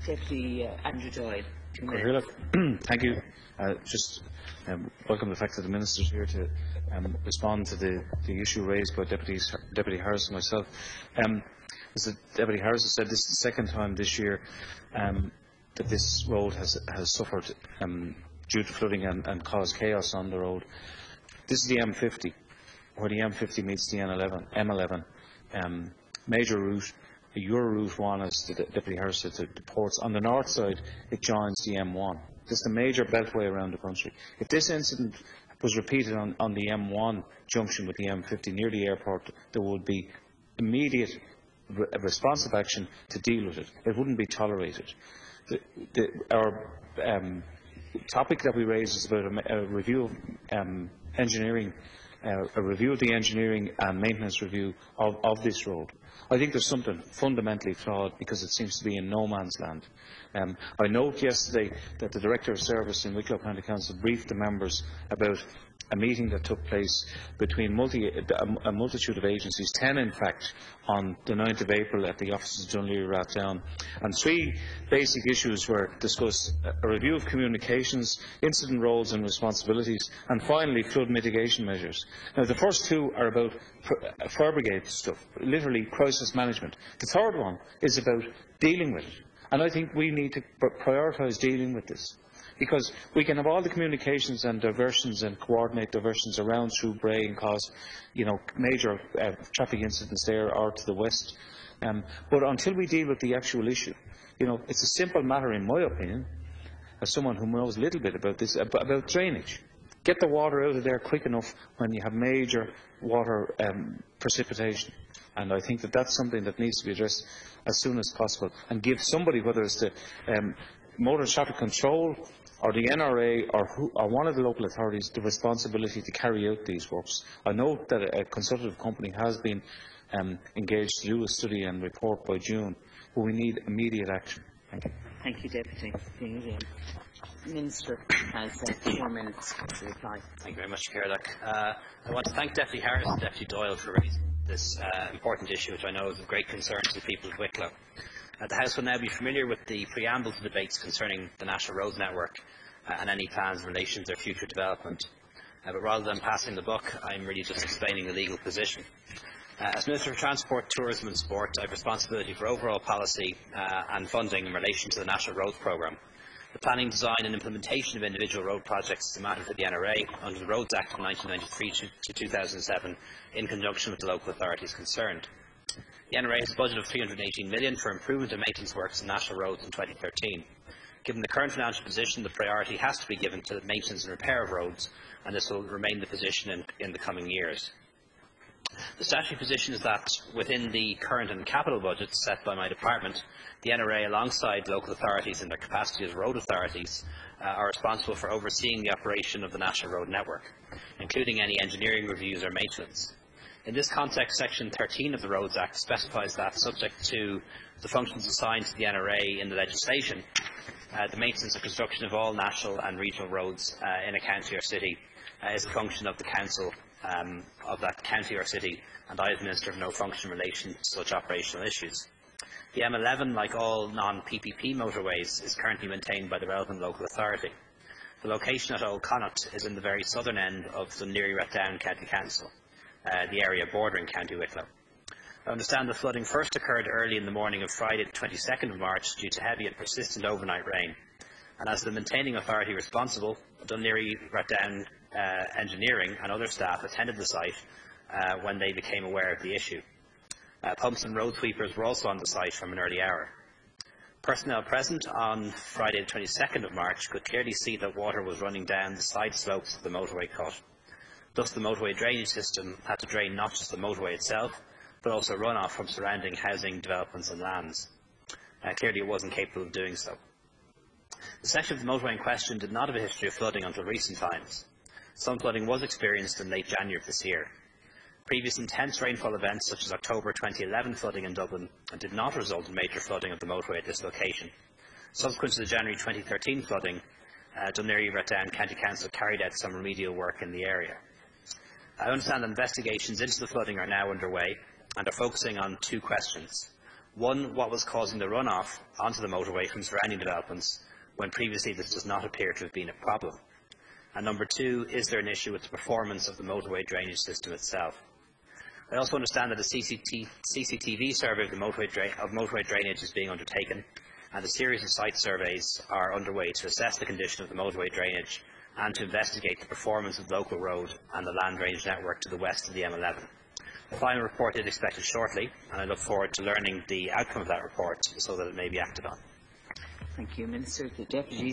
Deputy Andrew Doyle. Thank you. Just welcome the fact that the Minister is here to respond to the issue raised by Deputy Harris and myself. As the Deputy Harris has said, this is the second time this year that this road has suffered due to flooding and caused chaos on the road. This is the M50, where the M50 meets the M11 major route. Your Route 1, as the Deputy Harris said, to the ports. On the north side, it joins the M1. This is a major beltway around the country. If this incident was repeated on the M1 junction with the M50 near the airport, there would be immediate responsive action to deal with it. It wouldn't be tolerated. Our topic that we raised is about a review of engineering, a review of the engineering and maintenance review of this road. I think there's something fundamentally flawed because it seems to be in no man's land. I note yesterday that the Director of Service in Wicklow County Council briefed the members about a meeting that took place between a multitude of agencies, 10 in fact, on the 9th of April at the offices of Dún Laoghaire, and 3 basic issues were discussed: a review of communications, incident roles and responsibilities, and finally flood mitigation measures. Now the first 2 are about fire brigade stuff, literally crisis management. The third one is about dealing with it, and I think we need to prioritise dealing with this, because we can have all the communications and diversions and coordinate diversions around through Bray and cause, major traffic incidents there or to the west. But until we deal with the actual issue, it's a simple matter, in my opinion, as someone who knows a little bit about this, about drainage. Get the water out of there quick enough when you have major water precipitation. And I think that that's something that needs to be addressed as soon as possible, and give somebody, whether it's the motor traffic control or the NRA or one of the local authorities, the responsibility to carry out these works. I know that a consultative company has been engaged to do a study and report by June, but we need immediate action. Thank you. Thank you, Deputy. The Minister has 4 minutes to reply. Thank you very much, Caroline. I want to thank Deputy Harris and Deputy Doyle for raising this important issue, which I know is of great concern to the people of Wicklow. The House will now be familiar with the preamble to debates concerning the National Roads Network and any plans in relation to their future development. But rather than passing the buck, I am really just explaining the legal position. As Minister for Transport, Tourism and Sport, I have responsibility for overall policy and funding in relation to the National Roads Programme. The planning, design and implementation of individual road projects is a matter for the NRA under the Roads Act of 1993 to 2007 in conjunction with the local authorities concerned. The NRA has a budget of $318 million for improvement and maintenance works on national roads in 2013. Given the current financial position, the priority has to be given to the maintenance and repair of roads, and this will remain the position in the coming years. The statutory position is that within the current and capital budgets set by my department, the NRA, alongside local authorities in their capacity as road authorities, are responsible for overseeing the operation of the National Road Network, including any engineering reviews or maintenance. In this context, Section 13 of the Roads Act specifies that, subject to the functions assigned to the NRA in the legislation, the maintenance and construction of all national and regional roads in a county or city is a function of the council of that county or city, and I, as Minister, have no function in relation to such operational issues. The M11, like all non-PPP motorways, is currently maintained by the relevant local authority. The location at Old Connaught is in the very southern end of the Dún Laoghaire County Council, the area bordering County Wicklow. I understand the flooding first occurred early in the morning of Friday the 22nd of March due to heavy and persistent overnight rain, and as the maintaining authority responsible, Dún Laoghaire Engineering and other staff attended the site when they became aware of the issue. Pumps and road sweepers were also on the site from an early hour. Personnel present on Friday the 22nd of March could clearly see that water was running down the side slopes of the motorway cut. Thus the motorway drainage system had to drain not just the motorway itself, but also runoff from surrounding housing, developments and lands. Clearly it wasn't capable of doing so. The section of the motorway in question did not have a history of flooding until recent times. Some flooding was experienced in late January of this year. Previous intense rainfall events, such as October 2011 flooding in Dublin, did not result in major flooding of the motorway at this location. Subsequent to the January 2013 flooding, Dún Laoghaire County Council carried out some remedial work in the area. I understand that investigations into the flooding are now underway and are focusing on 2 questions. One, what was causing the runoff onto the motorway from surrounding developments when previously this does not appear to have been a problem? And number two, is there an issue with the performance of the motorway drainage system itself? I also understand that a CCTV survey of the motorway drainage is being undertaken, and a series of site surveys are underway to assess the condition of the motorway drainage and to investigate the performance of the local road and the land drainage network to the west of the M11. The final report is expected shortly, and I look forward to learning the outcome of that report so that it may be acted on. Thank you, Minister. The Deputy